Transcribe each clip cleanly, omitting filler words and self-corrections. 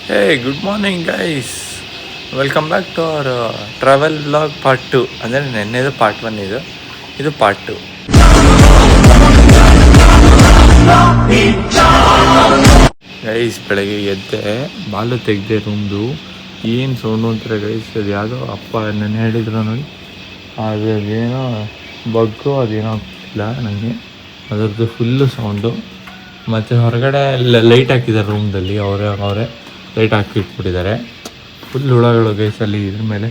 Hey good morning guys, welcome back to our travel vlog part 2. ಅಂದರೆ ನೆನ್ನೆದು part 1, ಇದು part 2. Guys ಬೆಳಗ್ಗೆ ಎದ್ದೆ, ಬಾಲು ತೆಗ್ದೆ ರೂಮ್ದು. ಏನು ಸೌಂಡು ಅಂತಾರೆ ಗೈಸ್, ಅದು ಯಾವುದೋ ಅಪ್ಪ ನೆನ್ನೆ ಹೇಳಿದ್ರು ನೋಡಿ, ಅದೇನೋ ಬಗ್ಗು ಅದೇನೋ ಆಗ್ತಿಲ್ಲ ನನಗೆ, ಅದರದ್ದು ಫುಲ್ಲು ಸೌಂಡು. ಮತ್ತು ಹೊರಗಡೆ ಲೈಟ್ ಹಾಕಿದ್ದಾರೆ ರೂಮ್ದಲ್ಲಿ, ಅವರೇ ಲೈಟ್ ಹಾಕಿಟ್ಬಿಟ್ಟಿದ್ದಾರೆ. ಫುಲ್ ಹುಳಗಳು ಗೈಸಲ್ಲಿ ಇದ್ರ ಮೇಲೆ,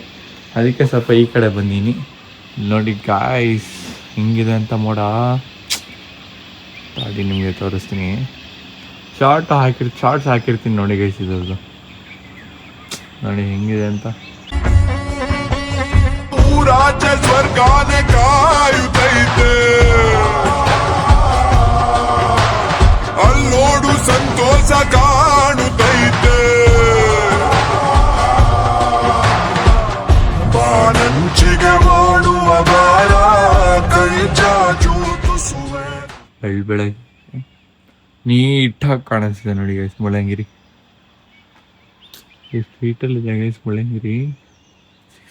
ಅದಕ್ಕೆ ಸ್ವಲ್ಪ ಈ ಕಡೆ ಬಂದೀನಿ. ನೋಡಿ ಗಾಯ್ಸ್ ಹಿಂಗಿದೆ ಅಂತ ಮೋಡ. ತಾಡಿ ನಿಮಗೆ ತೋರಿಸ್ತೀನಿ, ಶಾರ್ಟ್ಸ್ ಹಾಕಿರ್ತೀನಿ ನೋಡಿ ಗೈಸ್, ಇದ್ರದ್ದು ನೋಡಿ ಹೆಂಗಿದೆ ಅಂತ. ಅಲ್ಲೋಡು ಸಂತೋಷ ಕಾಣುತ್ತೈತೆ, ಬಾನಂಚಿಗೆ ಮಾಡುವ ಬಾರ ಕೈ ಚಾಚೂತುಸುವೆ. ಬೆಳಗ್ಗೆ ನೀಟಾಗಿ ಕಾಣಿಸ್ತಿದೆ ನೋಡಿ ಗೈಸ್ ಮುಳ್ಳಂಗಿರಿ. ಎಷ್ಟು ಫೀಟಲ್ಲಿದೆ ಗೈಸ್ ಮುಳ್ಳಂಗಿರಿ?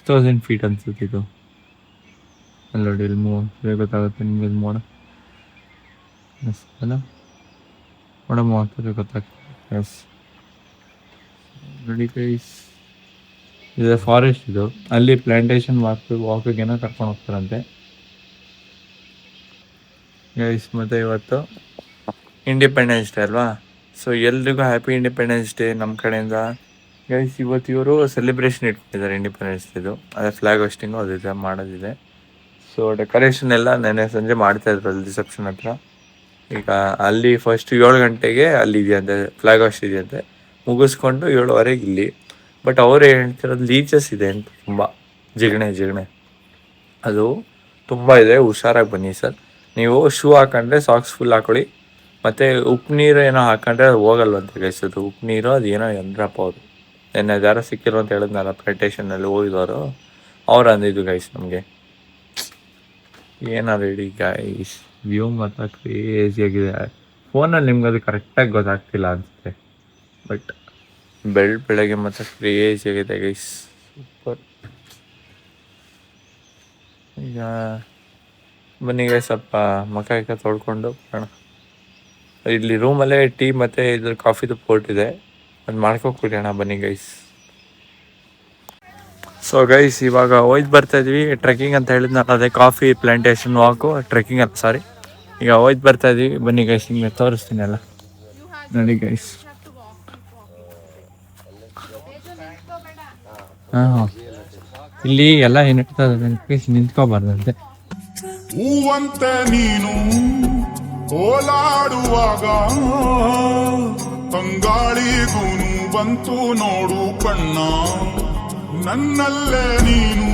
6000 ಫೀಟ್ ಅನ್ಸುತ್ತೆ ಇದು. ಅಲ್ಲಿ ನೋಡಿ, ಇಲ್ಲಿ ಗೊತ್ತಾಗುತ್ತೆ ನಿಮಗೆ ಮೋಡ ಅಲ್ಲ, ಮೋಡ ಮೂವತ್ತರೆ ಗೊತ್ತಾಗ್ತದೆ. ಎಸ್ ನೋಡಿ ಗೈಸ್, ಇದು ಫಾರೆಸ್ಟ್. ಇದು ಅಲ್ಲಿ ಪ್ಲಾಂಟೇಶನ್ ವಾಕಿಗೇನೋ ಕರ್ಕೊಂಡು ಹೋಗ್ತಾರಂತೆ ಗೈಸ್. ಮತ್ತು ಇವತ್ತು ಇಂಡಿಪೆಂಡೆನ್ಸ್ ಡೇ ಅಲ್ವಾ, ಸೊ ಎಲ್ರಿಗೂ ಹ್ಯಾಪಿ ಇಂಡಿಪೆಂಡೆನ್ಸ್ ಡೇ ನಮ್ಮ ಕಡೆಯಿಂದ ಗೈಸ್. ಇವತ್ತು ಇವರು ಸೆಲೆಬ್ರೇಷನ್ ಇಟ್ಕೊಂಡಿದ್ದಾರೆ ಇಂಡಿಪೆಂಡೆನ್ಸ್ ಡೇದು, ಅದೇ ಫ್ಲಾಗ್ ಹೋಸ್ಟಿಂಗು ಅದಿದೆ, ಮಾಡೋದಿದೆ. ಸೊ ಡೆಕೋರೇಷನ್ ಎಲ್ಲ ನೆನ್ನೆ ಸಂಜೆ ಮಾಡ್ತಾಯಿದ್ರು ಅಲ್ಲಿ ರಿಸೆಪ್ಷನ್ ಹತ್ರ. ಈಗ ಅಲ್ಲಿ ಫಸ್ಟ್ 7 ಗಂಟೆಗೆ ಅಲ್ಲಿ ಇದೆಯಂತೆ, ಫ್ಲಾಗ್ ಹೋಸ್ಟ್ ಇದೆಯಂತೆ, ಮುಗಿಸ್ಕೊಂಡು 7:15 ಇಲ್ಲಿ. ಬಟ್ ಅವರು ಹೇಳ್ತಿರೋದು ಲೀಚಸ್ ಇದೆ ಅಂತ, ತುಂಬ ಜಿಗಣೆ ಅದು ತುಂಬ ಇದೆ, ಹುಷಾರಾಗಿ ಬನ್ನಿ ಸರ್. ನೀವು ಶೂ ಹಾಕೊಂಡ್ರೆ ಸಾಕ್ಸ್ ಫುಲ್ ಹಾಕೊಳ್ಳಿ, ಮತ್ತು ಉಪ್ಪು ನೀರು ಏನೋ ಹಾಕೊಂಡ್ರೆ ಅದು ಹೋಗಲ್ವಂತೆ ಗೈಸ್. ಅದು ಉಪ್ಪು ನೀರು ಅದು ಏನೋ ಎಂದ್ರಪ್ಪ ಅವರು ನೆನ್ನೆ ಯಾರೋ ಸಿಕ್ಕಿರೋ ಅಂತ ಹೇಳಿದ್ನಲ್ಲ, ಪ್ಲಾಂಟೇಷನಲ್ಲಿ ಹೋಗಿದವರು, ಅವ್ರು ಅಂದಿದ್ದು ಗೈಸ್ ನಮಗೆ. ಏನಾರು ಹೇಳಿ ಗೈಸ್, ವ್ಯೂ ಮಾತ್ರ ಕ್ರೇಜಿಯಾಗಿದೆ. ಫೋನಲ್ಲಿ ನಿಮ್ಗೆ ಅದು ಕರೆಕ್ಟಾಗಿ ಗೊತ್ತಾಗ್ತಿಲ್ಲ ಅನಿಸುತ್ತೆ, ಬಟ್ ಬೆಳಗ್ಗೆ ಮಾತ್ರ ಕ್ರೇಜಿಯಾಗಿದೆ ಗೈಸ್, ಸೂಪರ್. ಈಗ ಬನ್ನಿ ಗೈಸ್, ಸ್ವಲ್ಪ ಮಕ್ಕ ತೊಳ್ಕೊಂಡು ಬರೋಣ. ಇಲ್ಲಿ ರೂಮಲ್ಲೇ ಟೀ ಮತ್ತು ಇದ್ರ ಕಾಫಿದು ಪೋರ್ಟ್ ಇದೆ, ಅದು ಮಾಡ್ಕೊಂಡು ಕುಡಿಯೋಣ ಬನ್ನಿ ಗೈಸ್. ಸೊ ಗೈಸ್ ಇವಾಗ ಹೋಯ್ತು ಬರ್ತಾಯಿದ್ವಿ ಟ್ರೆಕ್ಕಿಂಗ್ ಅಂತ ಹೇಳಿದ್ನಲ್ಲ, ಅದೇ ಕಾಫಿ ಪ್ಲಾಂಟೇಶನ್ ವಾಕು, ಟ್ರೆಕ್ಕಿಂಗ್ ಅಂತ ಸಾರಿ. ಈಗ ಹೋಯ್ತು ಬರ್ತಾಯಿದ್ವಿ ಬನ್ನಿ ಗೈಸ್, ನಿಮಗೆ ತೋರಿಸ್ತೀನಿ ಎಲ್ಲ ನೋಡಿ ಗೈಸ್. ಹಾಂ ಇಲ್ಲಿ ಎಲ್ಲ ಏನು ಇರ್ತದೆ, ನಿಂತ್ಕೋಬಾರ್ದಂತೆ. ಹೂವಂತೆ ನೀನು ಓಲಾಡುವಾಗ ತಂಗಾಳಿಗೂನು ಬಂತು ನೋಡು ಕಣ್ಣ, ನನ್ನಲ್ಲೇ ನೀನು.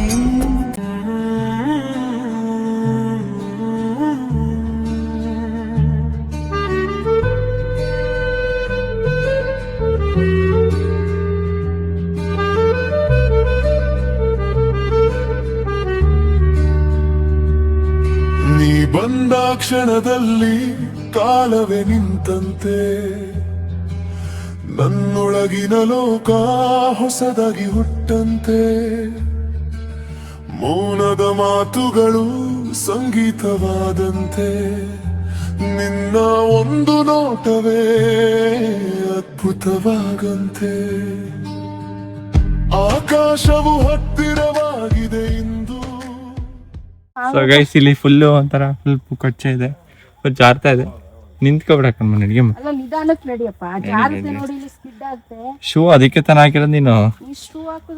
ನೀ ಬಂದ ಕ್ಷಣದಲ್ಲಿ ಕಾಲವೇ ನಿಂತಂತೆ, ನನ್ನೊಳಗಿನ ಲೋಕ ಹೊಸದಾಗಿ ಹುಟ್ಟಂತೆ, ಮೌನದ ಮಾತುಗಳು ಸಂಗೀತವಾದಂತೆ, ನಿನ್ನ ಒಂದು ನೋಟವೇ ಅದ್ಭುತವಾಗಂತೆ, ಆಕಾಶವು ಹತ್ತಿರವಾಗಿದೆ ಇಂದು. ಸೊ ಗೈಸ್ ಇಲ್ಲಿ ಫುಲ್ಲು ಒಂಥರ ಫುಲ್ ಕೊಚ್ಚೆ ಇದೆ, ಜಾರ್ತಾ ಇದೆ, ನಿಂತ್ಕೊಬಿಡಕಮ್ಮ ನಡಿಗೆ. ಶೂ ಅದಕ್ಕೆ ತಾನು ಹಾಕಿರೋದು ನೀನು,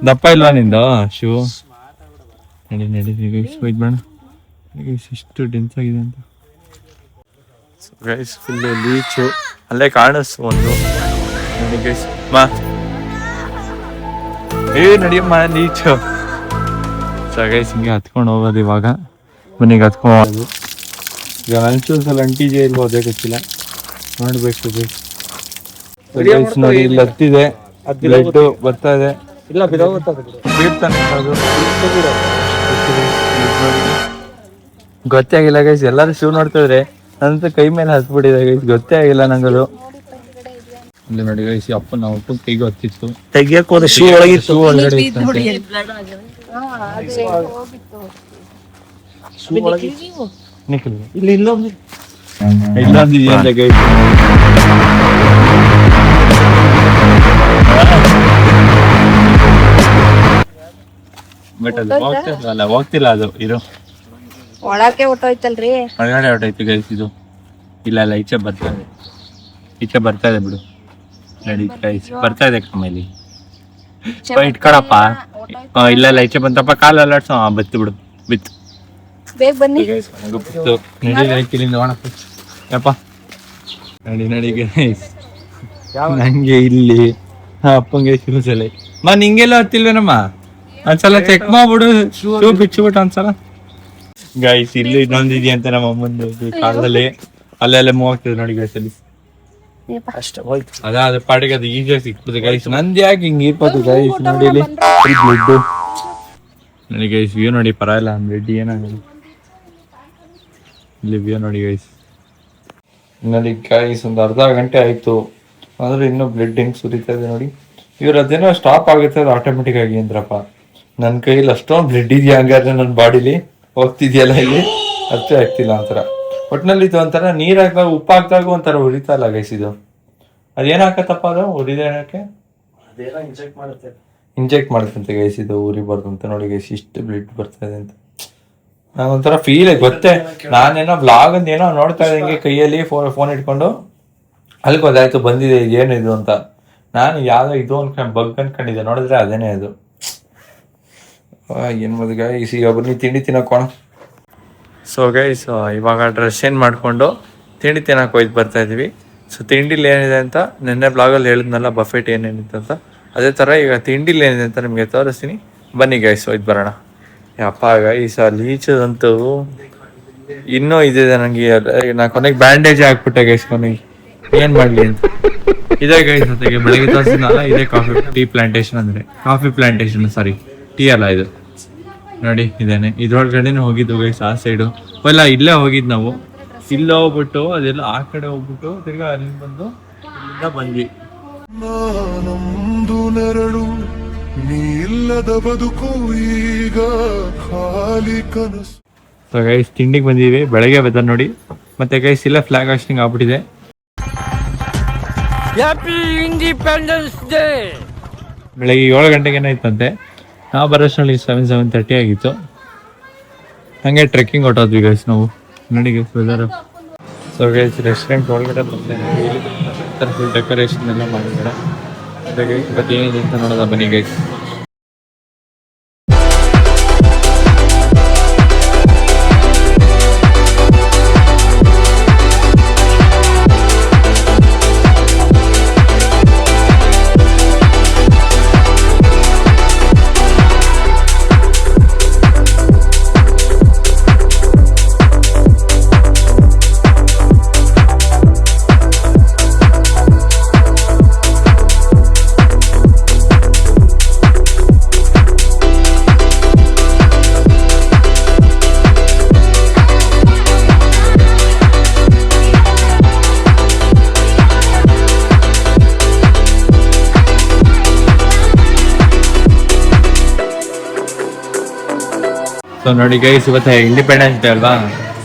ದಪ್ಪ ಇಲ್ವಾ ನಿಂದು ಶೂ? ನಡಿ ಬೇಡ ಇಷ್ಟು ಡೆನ್ಸ್ ಆಗಿದೆ ಅಂತ. ಸೊ ಗೈಸ್ ಫುಲ್ಲು ಲೀಚು ಅಲ್ಲೇ ಕಾಣಿಸ್ತು ಒಂದು. ನಡಿ ಗೈಸ್ ನಡಿಯಮ್ಮ ಲೀಚು. ಸೊ ಗೈಸ್ ಹಿಂಗೆ ಹತ್ಕೊಂಡು ಹೋಗೋದು ಇವಾಗ, ಮನೆಗೆ ಹತ್ಕೊಂಡು ಹೋಗೋದು. ಈಗ ಲಂಚೂಸಲ್ಲಿ ಅಂಟಿಜೆ ಇರ್ಬೋದು ಗೊತ್ತಿಲ್ಲ, ನೋಡ್ಬೇಕು ಗೈಸ್. ನೋಡಿ ಇಲ್ಲಿ ಹತ್ತಿದೆ, ಬ್ಲಡ್ ಬರ್ತಾ ಇದೆ, ಬೀಳ್ತಾನೆ ಗೊತ್ತೇ ಆಗಿಲ್ಲ ಗೈಸ್. ಎಲ್ಲರೂ ಶೂ ನೋಡ್ತಿದ್ರೆ ನಂತ ಕೈ ಮೇಲೆ ಹತ್ಬಿಟ್ಟಿದೆ ಗೈಸ್, ಗೊತ್ತೇ ಆಗಿಲ್ಲ ನಂಗದು. ಇಲ್ಲಿ ನೋಡಿ ಗೈಸ್ ಅಪ್ಪನ ಒಟ್ಟು ಕೈಗೆ ಹೊತ್ತಿತ್ತು ತೆಗಿಯಕ್ ಹೋದ ಶೂ ಒಳಗಿತ್ತು. ಶೂ ಒಳಗಡೆ ಇತ್ತಂತೆ. ಶೂ ಒಳಗೆ ನಿಖಿಲ್ ಇಲ್ಲಿ ಇಲ್ಲೊಂದು ಇಲ್ಲೊಂದು ಇದೆಯಂತೆ ಗೈಸ್. ಬಟ್ ಅದು ಹೋಗ್ತಿಲ್ಲ ಅದು ಇರೋ ಒಳಕ್ಕೆ ಹೊಟ್ಟೋಯ್ತಲ್ರಿ. ಒಳಗಡೆ ಹೊಟ್ಟೈತಿ ಗೈಸ್ ಇದು. ಇಲ್ಲ ಈಚೆ ಬರ್ತಾ ಇದೆ ಬಿಡು. ನಡಿ ಗೈಸ್ ಬರ್ತಾ ಇದೆ ಕಮ್ಮಲ್ಲಿ ಇಟ್ಕೊಳಪ್ಪ. ಇಲ್ಲ ಈಚೆ ಬಂತಪ್ಪ ಕಾಲು ಅಲ್ಲಾಡ್ಸೋ ಬತ್ತು ಬಿಡು ಬಿತ್ತು. ಬೇಗ ಬನ್ನಿ. ಯಪ್ಪ ನಡಿ ಗೈಸ್. ನಂಗೆ ಇಲ್ಲಿ ಅಪ್ಪಂಗೆ ಶೂಸಲ್ಲಿ ನಿಂಗೆಲ್ಲ ಹತ್ತಿಲ್ವೇನಮ್ಮ ಒಂದ್ಸಲ ಚೆಕ್ ಮಾಡ್ಬಿಡು. ಶೂ ಬಿಚ್ಚಿಬಿಟ್ಟು ಒಂದ್ಸಲ ಗೈಸ್. ಇಲ್ಲಿ ಇನ್ನೊಂದಿದೆಯಂತೆ ನಮ್ಮ ಅಮ್ಮಂದು ಕಾಲದಲ್ಲಿ ಅಲ್ಲೆಲ್ಲ ಮೂವ್ ಆಗ್ತದೆ ನೋಡಿ ಗೈಸ್ ಅಲ್ಲಿ. ಅಷ್ಟೇ ಹೋಯ್ತು. ಅದ್ರ ಪಾಟಿಗೆ ಅದು ಈಜಿಯಾಗಿ ಸಿಕ್ತದೆ ಗೈಸ್. ನಂದು ಯಾಕೆ ಹಿಂಗೆ ಇರ್ಬೋದು ಗೈಸ್. ನೋಡಿ ಇಲ್ಲಿ ಬ್ಲಡ್ ನೋಡಿ ಗೈಸ್. ವ್ಯೂ ನೋಡಿ ಪರವಾಗಿಲ್ಲ ಬ್ಲಡ್ ಏನಾಗಲ್ಲ. ಇಲ್ಲಿ ವ್ಯೂ ನೋಡಿ ಗೈಸ್. ನೋಡಿ ಗೈಸ್ ಒಂದು ಅರ್ಧ ಗಂಟೆ ಆಯ್ತು ಅಂದ್ರೆ ಇನ್ನೂ ಬ್ಲಡ್ ಹೆಂಗ್ ಸುರಿತಾ ಇದೆ ನೋಡಿ. ಇವ್ರು ಅದೇನೋ ಸ್ಟಾಪ್ ಆಗುತ್ತೆ ಅದು ಆಟೋಮೆಟಿಕ್ ಆಗಿ ಅಂದ್ರಪ್ಪ. ನನ್ನ ಕೈಯಲ್ಲಿ ಅಷ್ಟೊಂದು ಬ್ಲಡ್ ಇದೆಯಾ ಹಂಗಾದ್ರೆ ನನ್ನ ಬಾಡಿಲಿ ಹೋಗ್ತಿದ್ಯಲ್ಲ ಇಲ್ಲಿ ಅಷ್ಟೇ ಆಗ್ತಿಲ್ಲ ಒಂಥರ. ಒಟ್ಟಿನಲ್ಲಿ ಇದು ಒಂಥರ ನೀರ್ ಹಾಕಿದಾಗ ಉಪ್ಪು ಹಾಕಿದಾಗ ಒಂಥರ ಉರಿತಾ ಇಲ್ಲ ಗೈಸ್ ಇದು. ಅದೇನ್ ಹಾಕತ್ತಪ್ಪ ಅದು ಉರಿದೇನಕ್ಕೆ ಅದೇನೋ ಇಂಜೆಕ್ಟ್ ಮಾಡುತ್ತೆ. ಇಂಜೆಕ್ಟ್ ಮಾಡುತ್ತಂತೆ ಗೈಸ್ ಇದು ಉರಿಬಾರ್ದು ಅಂತ. ನೋಡಿ ಗೈಸ್ ಇಷ್ಟು ಬ್ಲಡ್ ಬರ್ತಾ ಇದೆ ಅಂತ ನಂಗೊಂಥರ ಫೀಲ್ ಗೊತ್ತೇ. ನಾನೇನೋ ಬ್ಲಾಗ್ ಅಂತ ಏನೋ ನೋಡ್ತಾ ಇದ್ದಂಗೆ ಕೈಯಲ್ಲಿ ಫೋನ್ ಇಟ್ಕೊಂಡು ಅಲ್ಲಿ ಗೊತ್ತಾಯ್ತು ಬಂದಿದೆ ಏನು ಇದು ಅಂತ. ನಾನು ಯಾವ್ದೋ ಇದು ಅನ್ಕೊಂಡು ಬಗ್ ಅನ್ಕೊಂಡಿದ್ದೆ, ನೋಡಿದ್ರೆ ಅದೇನೇ ಅದು. ಏನು ಮದ್ ಗೈಸ್ ಈಗ ಬನ್ನಿ ತಿಂಡಿ ತಿನ್ನಕೋಣ. ಸೊ ಗೈಸ್ ಇವಾಗ ಡ್ರೆಸ್ ಚೇಂಜ್ ಮಾಡಿಕೊಂಡು ತಿಂಡಿ ತಿನ್ನಕ್ಕೆ ಹೋಯ್ತು ಬರ್ತಾ ಇದೀವಿ. ಸೊ ತಿಂಡಿಲಿ ಏನಿದೆ ಅಂತ ನಿನ್ನೆ ಬ್ಲಾಗಲ್ಲಿ ಹೇಳಿದ್ನಲ್ಲ ಬಫೆಟ್ ಏನೇನಿತ್ತು ಅಂತ, ಅದೇ ಥರ ಈಗ ತಿಂಡಿಲಿ ಏನಿದೆ ಅಂತ ನಿಮಗೆ ತೋರಿಸ್ತೀನಿ. ಬನ್ನಿ ಗೈಸ್ ಹೋಯ್ತು ಬರೋಣ. ಯಪ್ಪ ಗೈಸ್ ಲೀಚದಂತೂ ಇನ್ನೂ ಇದಿದೆ ನನಗೆ. ನಾ ಕೊನೆಗೆ ಬ್ಯಾಂಡೇಜ್ ಹಾಕ್ಬಿಟ್ಟೆ ಗೈಸ್ ಕೊನೆಗೆ. ಏನು ಮಾಡಲಿ ಅಂತ ಇದೇ ಗೈಸ್ ಜೊತೆಗೆ ಬೆಳಗ್ಗೆ ತೋರಿಸಿದ್ನಲ್ಲ ಇದೇ ಟೀ ಪ್ಲಾಂಟೇಶನ್ ಅಂದರೆ ಕಾಫಿ ಪ್ಲಾಂಟೇಶನ್ ಸಾರಿ ಟೀ ಅಲ್ಲ ಇದು. ನೋಡಿ ಇದೇನೆ ಇದ್ರೊಳಗಡೆನೆ ಹೋಗಿದ್ದು ಗೈಸ್ ಆ ಸೈಡು. ಅಲ್ಲ ಇಲ್ಲೇ ಹೋಗಿದ್ದು ನಾವು. ಇಲ್ಲೇ ಹೋಗ್ಬಿಟ್ಟು ಅದೆಲ್ಲ ಆ ಕಡೆ ಹೋಗ್ಬಿಟ್ಟು ತಿರ್ಗಾ ಅಲ್ಲಿ ಬಂದು ಇಲ್ಲಿಂದ ಬಂದ್ವಿ. ನಾನೊಂದು ನೆರಳು ನೀ ಇಲ್ಲದ ಬದುಕು ಈಗ ಖಾಲಿ ಕನಸು. ಸೊ ಗೈಸ್ ತಿಂಡಿಗೆ ಬಂದಿವಿ. ಬೆಳಗ್ಗೆ ವೆದರ್ ನೋಡಿ. ಮತ್ತೆ ಗೈಸ್ ಇಲ್ಲ ಫ್ಲಾಗ್ ಹಾಸ್ಟಿಂಗ್ ಆಗ್ಬಿಟ್ಟಿದೆ. ಬೆಳಗ್ಗೆ 7 ಗಂಟೆಗೆ ಏನಾಯ್ತಂತೆ. ನಾವು ಬರೋಷ್ಟರಲ್ಲಿ 7:30 ಆಗಿತ್ತು. ಹಂಗೆ ಟ್ರೆಕ್ಕಿಂಗ್ ಹೊಟ್ಟೋದ್ವಿ ಗೈಸ್ ನಾವು. ನೋಡಿ guys weather. So guys restaurant ಒಳಗಡೆ ಬರ್ತೇನೆ. ಫುಲ್ ಡೆಕೋರೇಷನ್ ಎಲ್ಲ ಮಾಡಿದ್ದಾರೆ. ಅದೇ ಗೈಸ್ ಇವತ್ತು ಏನಿದೆ ಅಂತ ನೋಡೋದ ಬನ್ನಿ ಗೈಸ್. ಸೊ ನೋಡಿ ಗೈಸ್ ಇವತ್ತು ಇಂಡಿಪೆಂಡೆನ್ಸ್ ಡೇ ಅಲ್ವಾ.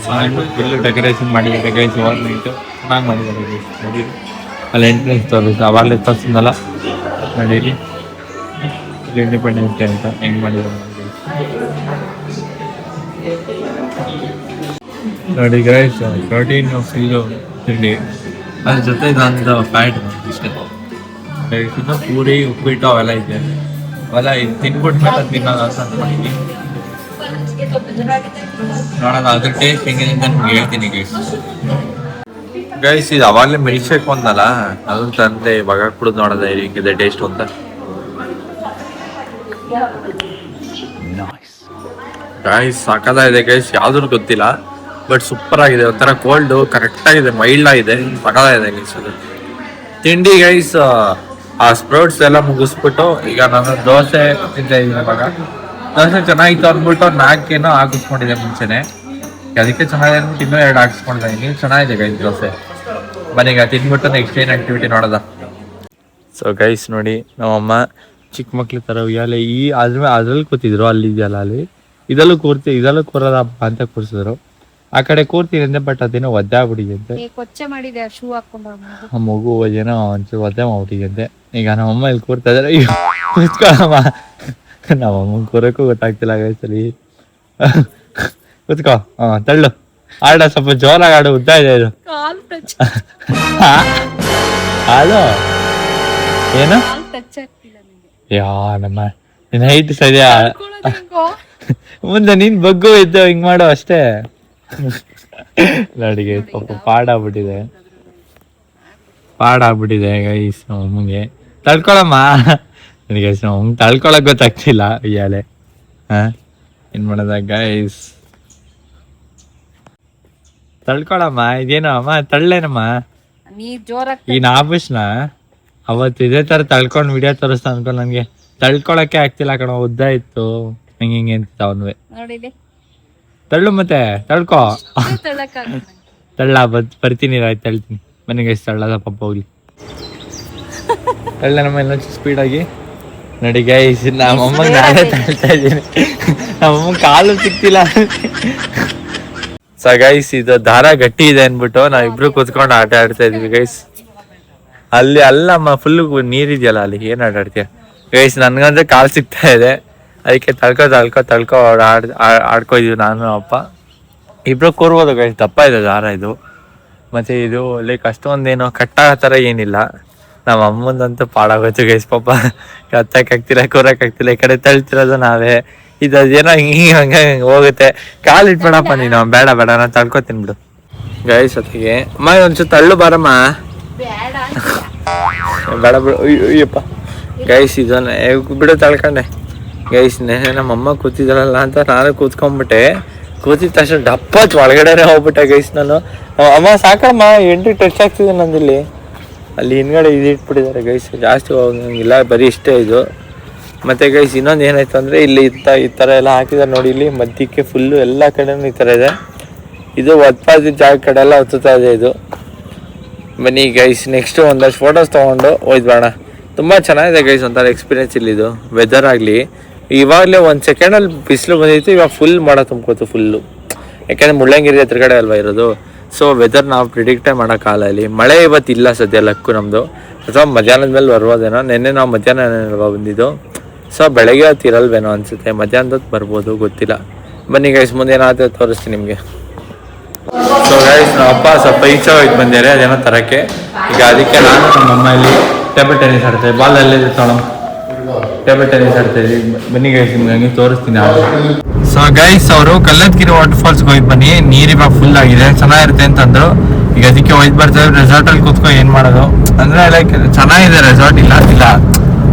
ಫುಲ್ ಡೆಕೋರೇಷನ್ ಮಾಡಿದ್ದಾರೆ ಗೈಸ್. ಗೌರ್ಮೆಂಟು ಚೆನ್ನಾಗಿ ಮಾಡಿದ್ದಾರೆ ಗೈಸ್. ನೋಡಿ ಅಲ್ಲಿ ಎಂಟ್ರೆನ್ಸ್ ತೋರಿಸ್ತು ಅವಾಗಲೇ ತೋರಿಸಿದ್ನಲ್ಲ. ನಡೀರಿ ಇಲ್ಲಿ ಇಂಡಿಪೆಂಡೆನ್ಸ್ ಡೇ ಅಂತ ಹೆಂಗೆ ಮಾಡಿದ್ದಾರೆ ನೋಡಿ ಗೈಸ್. ಪ್ರೋಟೀನ್ ಫುಲ್ಲು ತಿಂಡಿ ಅದ್ರ ಜೊತೆ ನಂದು ಫ್ಯಾಟ್ ಇಷ್ಟೇ. ಇನ್ನು ಪೂರಿ ಉಪ್ಪಿಟ್ಟು ಅವೆಲ್ಲ ಇದೆ. ಅವೆಲ್ಲ ಇದು ತಿನ್ಬಿಟ್ಮೇಲೆ ತಿನ್ನೋದು ಅಂತ ಅಂದ್ಕೊಂಡಿದ್ದೀನಿ. ನೋಡೋಣ ಅದ್ರ ಟೇಸ್ಟ್ ಹೆಂಗಿದೆ ಅಂತ ನಿಮ್ಗೆ ಹೇಳ್ತೀನಿ ಗೈಸ್. ಗೈಸ್ ಇದು ಅವಾಗಲೇ ಮಿಲ್ಕ್ ಶೇಕ್ ಒಂದಲ್ಲ ಅದನ್ನ ತಂದೆ ಇವಾಗ ಕುಡಿದು ನೋಡೋದ ಹೆಂಗಿದೆ ಟೇಸ್ಟ್ ಅಂತ. ಗೈಸ್ ಸಾಕಾಗಿದೆ ಗೈಸ್. ಯಾವ್ದು ಗೊತ್ತಿಲ್ಲ ಬಟ್ ಸೂಪರ್ ಆಗಿದೆ. ಒಂಥರ ಕೋಲ್ಡ್ ಕರೆಕ್ಟ್ ಆಗಿದೆ, ಮೈಲ್ಡ್ ಆಗಿದೆ, ಸಾಕಾಗಿದೆ ಗೈಸ್ ಅದು ತಿಂಡಿ ಗೈಸ್. ಆ ಸ್ಪ್ರೌಟ್ಸ್ ಎಲ್ಲ ಮುಗಿಸ್ಬಿಟ್ಟು ಈಗ ನಾನು ದೋಸೆ ತಿಂತಾ ಇದ್ದೀನಿ. ಇವಾಗ ದೋಸೆ ಚೆನ್ನಾಗಿತ್ತು ಅಂದ್ಬಿಟ್ಟು 4 ಏನೋ ಹಾಕಿಸ್ಕೊಂಡಿದೆ ಮುಂಚೆನೆ. ಅದಕ್ಕೆ ಚೆನ್ನಾಗಿದೆ ಅಂದ್ಬಿಟ್ಟು ಇನ್ನೂ 2 ಹಾಕಿಸ್ಕೊಂಡಿದ್ದೆ. ನೀವು ಚೆನ್ನಾಗಿದೆ ಗೈಸ್ ದೋಸೆ. ಬನ್ನಿ ಈಗ ತಿನ್ಬಿಟ್ಟು ನೆಕ್ಸ್ಟ್ ಏನು ಆಕ್ಟಿವಿಟಿ ನೋಡೋದ. ಸೊ ಗೈಸ್ ನೋಡಿ ನಮ್ಮಮ್ಮ ಚಿಕ್ಕ ಮಕ್ಳ ತರ ಉಯ್ಯಾಲೆ ಅದ್ರಲ್ಲಿ ಕೂತಿದ್ರು, ಅಲ್ಲಿ ಇದೆಯಲ್ಲ ಅಲ್ಲಿ ಇದರಲ್ಲೂ ಕೂರೋದಪ್ಪ ಅಂತ ಕೂರ್ಸಿದ್ರು. ಆ ಕಡೆ ಕೂರ್ತೀನಿ ಅಂದೆ, ಬಟ್ ಅದೇನೋ ಒದ್ದಾಗ್ಬಿಟ್ಟಿದೆ. ಕೊಚ್ಚೆ ಮಾಡಿದೆ ಶೂ ಹಾಕೊಂಡು ಆ ಮಗು ಏನೋ ಒಂಚೂರು ಒದ್ದೆ ಮಾಡ್ಬಿಟ್ಟಿದೆ. ಈಗ ನಮ್ಮಮ್ಮ ಇಲ್ಲಿ ಕೂರ್ತಾ ಇದಾರೆ. ಕೂತ್ಕೊಳ್ಳಮ್ಮ, ನಮ್ಮಮ್ಮ ಕೂರಕ್ಕೂ ಗೊತ್ತಾಗ್ತಿಲ್ಲ ಗೈಸಲ್ಲಿ. ಕೂತ್ಕೋ, ತಳ್ಳು, ಆಡ ಸ್ವಲ್ಪ ಜೋರಾಗಿ ಆಡು, ಉದ್ದ ಇದೆ ಇದು. ಅದು ಏನು ನಮ್ಮ ನಿನ್ ಹೈಟ್ ಸರಿಯಾ? ಮುಂದೆ ನೀನ್ ಬಗ್ಗು ಇದ್ದು ಹಿಂಗ್ ಮಾಡೋ ಅಷ್ಟೇ. ನಡಿಗೆ ಸ್ವಲ್ಪ ಪಾಡಾಗ್ಬಿಟ್ಟಿದೆ ಗೈಸ್ ನಮ್ಮಂಗೆ. ತಳ್ಕೊಳಮ್ಮ, ನನಗೆ ತಳ್ಕೊಳಕ್ ಗೊತ್ತಾಗ್ತಿಲ್ಲ ಉಯ್ಯಾಲೆ. ಏನ್ ಮಾಡೋದ ಗೈಸ್? ತಳ್ಕೊಳಮ್ಮ, ಇದೇನೋ ಅಮ್ಮ ತಳ್ಳೇನಮ್ಮ. ಈ ನಾಬುಷ್ನ ಅವತ್ತು ಇದೇ ತರ ತಳ್ಕೊಂಡ್ ವಿಡಿಯೋ ತೋರಿಸ್ತಾ ಅನ್ಕೊಂಡ್ ನನ್ಗೆ ತಳ್ಕೊಳಕ್ಕೆ ಆಗ್ತಿಲ್ಲ ಕಣ, ಉದ್ದ ಇತ್ತು ಹಿಂಗೆ ಅಂತ ಅವನ್ವೆ. ತಳ್ಳು ಮತ್ತೆ ತಳ್ಕೊ. ತಳ್ಳ ಬರ್ತೀನಿ, ಆಯ್ತು ತಳ್ತೀನಿ. ಬನ್ನಿ ಗೈಸ್, ತಳ್ಳದ ಪಪ್ಪ ಹೋಗ್ಲಿ. ತಳ್ಳ ನಮ್ಮ ಎಲ್ಲ ಸ್ಪೀಡಾಗಿ ನೋಡಿ ಗೈಸ್. ನಮ್ಮಮ್ಮಂಗೆ ನಾನೇ ತಳ್ತಾ ಇದ್ದೀನಿ, ನಮ್ಮಮ್ಮ ಕಾಲು ಸಿಕ್ತಿಲ್ಲ. ಸೊ ಗೈಸ್, ಇದು ದಾರ ಗಟ್ಟಿ ಇದೆ ಅನ್ಬಿಟ್ಟು ನಾವಿಬ್ರು ಕೂತ್ಕೊಂಡು ಆಟ ಆಡ್ತಾ ಇದ್ವಿ ಗೈಸ್. ಅಲ್ಲಿ ಅಲ್ಲಮ್ಮ ಫುಲ್ ನೀರಿದೆಯಲ್ಲ, ಅಲ್ಲಿ ಏನ್ ಆಟ ಆಡ್ತೀಯ ಗೈಸ್? ನನ್ಗಂದ್ರೆ ಕಾಲ್ ಸಿಗ್ತಾ ಇದೆ, ಅದಕ್ಕೆ ತಳ್ಕೊ ಆಡ್ಕೊಯ್ದೀವಿ ನಾನು ಅಪ್ಪ ಇಬ್ರು ಕೂರ್ಬೋದು ಗೈಸ್. ದಪ್ಪ ಇದೆ ದಾರ ಇದು. ಮತ್ತೆ ಇದು ಲೈಕ್ ಅಷ್ಟೊಂದೇನೋ ಕಟ್ಟಾಗ ಥರ ಏನಿಲ್ಲ. ನಮ್ಮ ಅಮ್ಮಂದಂತೂ ಪಾಡಾಗೋಯ್ತು ಗೈಸ್. ಪಾಪ ಹತ್ತಕ್ಕಾಗ್ತಿಲ್ಲ, ಕೂರಕ್ಕಾಗ್ತಿಲ್ಲ, ಈ ಕಡೆ ತಳ್ತಿರೋದು ನಾವೇ. ಇದೇನೋ ಹಂಗೆ ಹೋಗುತ್ತೆ. ಕಾಲು ಇಟ್ಬೇಡಪ್ಪ ನೀನು. ಬೇಡ ನಾನು ತಳ್ಕೊತೀನಿ ಬಿಡು ಗೈಸ್. ಹೊತ್ತಿಗೆ ಅಮ್ಮ ಒಂಚೂರು ತಳ್ಳು ಬಾರಮ್ಮ. ಬೇಡ ಬಿಡು, ಅಯ್ಯಪ್ಪ ಗೈಸ್. ಇದನ್ನ ಬಿಡು ತಳ್ಕೊಂಡೆ ಗೈಸ್. ನಮ್ಮಮ್ಮ ಕೂತಿದ್ದಾರಲ್ಲ ಅಂತ ನಾನು ಕೂತ್ಕೊಂಡ್ಬಿಟ್ಟೆ. ಕೂತಿದ ತಕ್ಷಣ ಡಪ್ಪ ಒಳಗಡೆನೆ ಹೋಗ್ಬಿಟ್ಟೆ ಗೈಸ್ ನಾನು. ಅಮ್ಮ ಸಾಕಮ್ಮ, ಎಂಟ್ರಿ ಟಚ್ ಆಗ್ತಿದೆ ನಂದಿಲ್ಲಿ. ಅಲ್ಲಿ ಹಿಂದ್ಗಡೆ ಇಟ್ಬಿಟ್ಟಿದ್ದಾರೆ ಗೈಸ್, ಜಾಸ್ತಿ ಹೋಗಂಗಿಲ್ಲ, ಬರೀ ಇಷ್ಟೇ ಇದು. ಮತ್ತೆ ಗೈಸ್ ಇನ್ನೊಂದು ಏನಾಯ್ತು ಅಂದರೆ, ಇಲ್ಲಿ ಈ ಥರ ಎಲ್ಲ ಹಾಕಿದ್ದಾರೆ ನೋಡಿ. ಇಲ್ಲಿ ಮಧ್ಯಕ್ಕೆ ಫುಲ್ಲು ಎಲ್ಲ ಕಡೆನೂ ಈ ಥರ ಇದೆ. ಇದು ಒತ್ಪಾದಿದ ಜಾಗ ಕಡೆ ಎಲ್ಲ ಹೊತ್ತುತ್ತಾ ಇದೆ ಇದು. ಬನ್ನಿ ಗೈಸ್, ನೆಕ್ಸ್ಟ್ ಒಂದಷ್ಟು ಫೋಟೋಸ್ ತೊಗೊಂಡು ಹೋಯ್ತು. ತುಂಬ ಚೆನ್ನಾಗಿದೆ ಗೈಸ್, ಒಂಥರ ಎಕ್ಸ್ಪೀರಿಯನ್ಸ್ ಇಲ್ಲಿದು. ವೆದರ್ ಆಗಲಿ ಇವಾಗಲೇ 1 ಸೆಕೆಂಡಲ್ಲಿ ಬಿಸಿಲು ಬಂದಿತ್ತು, ಇವಾಗ ಫುಲ್ ಮೋಡ ತುಂಬ್ಕೋತು ಫುಲ್ಲು. ಯಾಕೆಂದರೆ ಮುಳ್ಳಂಗಿರಿ ಹತ್ರ ಕಡೆ ಅಲ್ವಾ ಇರೋದು. ಸೊ ವೆದರ್ ನಾವು ಪ್ರಿಡಿಕ್ಟೇ ಮಾಡೋಕ್ಕಾಗಲ್ಲ. ಇಲ್ಲಿ ಮಳೆ ಇವತ್ತಿಲ್ಲ ಸದ್ಯ, ಲಕ್ಕು ನಮ್ಮದು. ಅಥವಾ ಮಧ್ಯಾಹ್ನದ ಮೇಲೆ ಬರ್ಬೋದೇನೋ. ನೆನ್ನೆ ನಾವು ಮಧ್ಯಾಹ್ನ ಬಂದಿದ್ದು. ಸೊ ಬೆಳಗ್ಗೆ ಹೊತ್ತು ಇರಲ್ವೇನೋ ಅನಿಸುತ್ತೆ, ಮಧ್ಯಾಹ್ನದೊತ್ತು ಬರ್ಬೋದು, ಗೊತ್ತಿಲ್ಲ. ಬನ್ನಿ ಗೈಸ್, ಮುಂದೆ ಏನಾದರೂ ತೋರಿಸ್ತೀನಿ ನಿಮಗೆ. ಸೊ ಗೈಸ್, ನಮ್ಮ ಅಪ್ಪ ಸ್ವಲ್ಪ ಈಚೆ ಹೋಯ್ತು ಬಂದಿದ್ದಾರೆ ಅದೇನೋ ತರಕ್ಕೆ. ಈಗ ಅದಕ್ಕೆ ನಾನು ನಮ್ಮ ಇಲ್ಲಿ ಟೇಬಲ್ ಟೆನ್ನಿಸ್ ಆಡ್ತೇವೆ. ಬಾಲ್ ಅಲ್ಲೇ ತೊಗೊಳಮ್, ಟೇಬಲ್ ಟೆನ್ನಿಸ್ ಆಡ್ತಾ ಇದ್ವಿ. ಬನ್ನಿ ಗೈಸ್, ನಿಮ್ಗೆ ಹಂಗೆ ತೋರಿಸ್ತೀನಿ. ಸೊ ಗೈಸ್, ಅವರು ಕಲ್ಲತ್ಗಿರಿ ವಾಟರ್ ಫಾಲ್ಸ್ಗೆ ಹೋಯ್ತು ಬನ್ನಿ. ನೀರು ಇವಾಗ ಫುಲ್ ಆಗಿದೆ, ಚೆನ್ನಾಗಿರುತ್ತೆ ಅಂತಂದ್ರು. ಈಗ ಅದಕ್ಕೆ ಹೋಯ್ತು ಬರ್ತಾ ಇದ್ರು. ರೆಸಾರ್ಟಲ್ಲಿ ಕೂತ್ಕೊ ಏನು ಮಾಡೋದು ಅಂದರೆ, ಲೈಕ್ ಚೆನ್ನಾಗಿದೆ ರೆಸಾರ್ಟ್, ಇಲ್ಲ